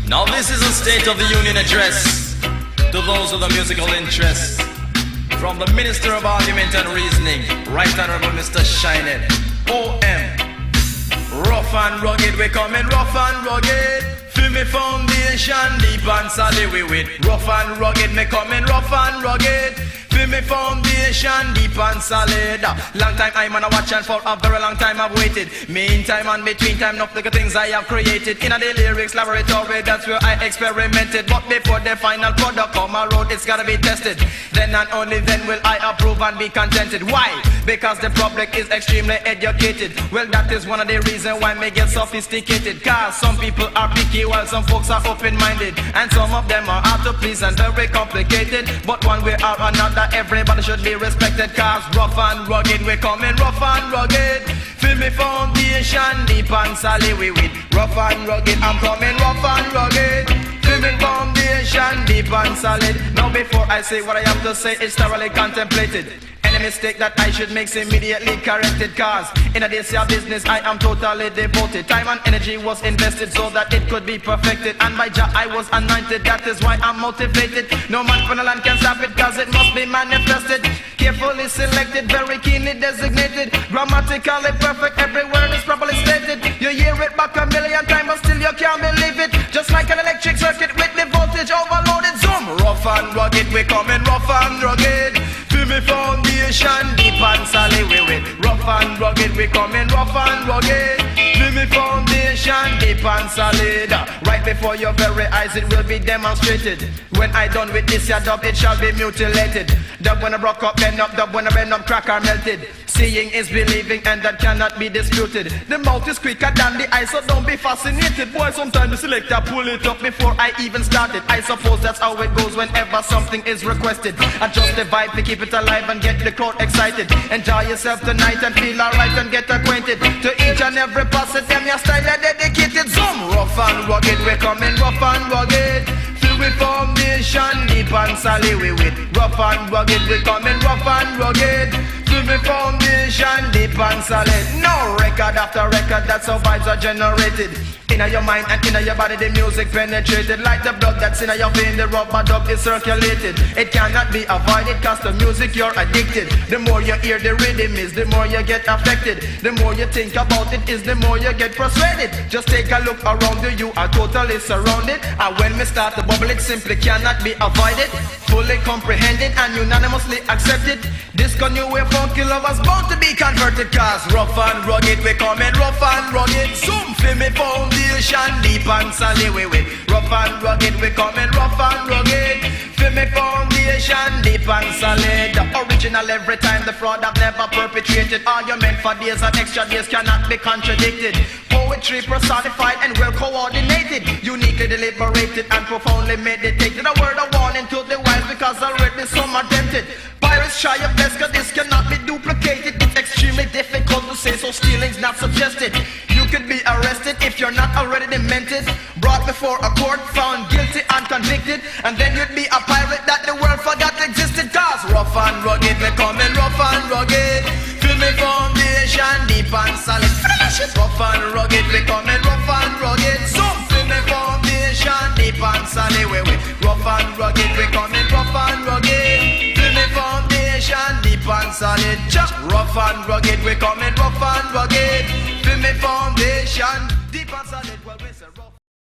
Now this is a State of the Union address to those with a musical interest. From the Minister of Argument and Reasoning, Right Honorable Mr. Shinehead, OM. Rough and rugged, we coming rough and rugged. Feel me foundation, deep and solid we with. Rough and rugged, me coming rough and rugged. Feel me foundation, deep and solid. Long time I'm on a watch and for a very long time I've waited. Meantime and between time, enough the things I have created. In a the lyrics laboratory, that's where I experimented. But before the final product come around, it's gotta be tested. Then and only then will I approve and be contented. Why? Because the public is extremely educated. Well, that is one of the reasons why me get sophisticated. Cause some people are picky while some folks are open-minded. And some of them are hard to please and very complicated. But one way or another, everybody should be respected. Cause rough and rugged, we coming rough and rugged. Feel me foundation, deep and solid we with. Rough and rugged, I'm coming rough and rugged. Feel me foundation, deep and solid. Now before I say what I have to say, it's thoroughly contemplated. Any mistake that I should make is immediately corrected. Cause in a this year business I am totally devoted. Time and energy was invested so that it could be perfected. And by Jah I was anointed, that is why I'm motivated. No man from the land can stop it cause it must be manifested. Carefully selected, very keenly designated. Grammatically perfect, every word is properly stated. You hear it back a million times but still you can't believe it. Just like an electric circuit with the voltage overloaded. Zoom, rough and rugged, we coming rough and rugged. Feel me foundation, deep and solid we with. Rough and rugged, we coming rough and rugged. Feel me foundation, deep and solid. Right before your very eyes it will be demonstrated. When I done with this your dub it shall be mutilated. Dub when I broke up, bend up, dub when I bend up, crack or melted. Seeing is believing and that cannot be disputed. The mouth is quicker than the eye, so don't be fascinated. Boy, sometimes the selector pull it up before I even started. I suppose that's how it goes whenever something is requested. Adjust the vibe to keep it alive and get the crowd excited. Enjoy yourself tonight and feel alright and get acquainted. To each and every person, them your style are dedicated. Zoom, rough and rugged, we coming rough and rugged. Feel with foundation, deep and solid we with. Rough and rugged, we coming rough and rugged. Feel me foundation, deep and solid. No record after record, that's how vibes are generated. Inna your mind and inna your body the music penetrated. Like the blood that's inna your vein, the rubber dub is circulated. It cannot be avoided cause the music you're addicted. The more you hear the rhythm is, the more you get affected. The more you think about it is, the more you get frustrated. Just take a look around you, you are totally surrounded. And when we start to bubble it simply cannot be avoided. Fully comprehended and unanimously accepted. This new wave funky lovers bound to be converted. Cause rough and rugged, we coming rough and rugged. Zoom, feel me foundation, deep and solid we with. Rough and rugged, we coming rough and rugged. Feel me foundation, deep and solid. The original every time, the fraud I've never perpetrated. Argument for days and extra days cannot be contradicted. Poetry personified and well coordinated. Uniquely deliberated and profoundly meditated. A word of warning to the wise because already some are tempted. Pirates try your best cause this cannot be duplicated. It's extremely difficult to say so stealing's not suggested. You could be arrested if you're not already demented. Brought before a court, found guilty and convicted. And then you'd be a pirate that the world forgot existed. Cause rough and rugged, we coming rough and rugged. Feel me foundation, deep and solid. Rough and rugged, we coming rough and rugged. So feel me foundation, deep and solid. Rough and rugged, we coming rough and rugged. Feel me foundation, deep and solid. Just rough and rugged, we coming rough and rugged. Feel me foundation, deep and solid. Well, we say rough.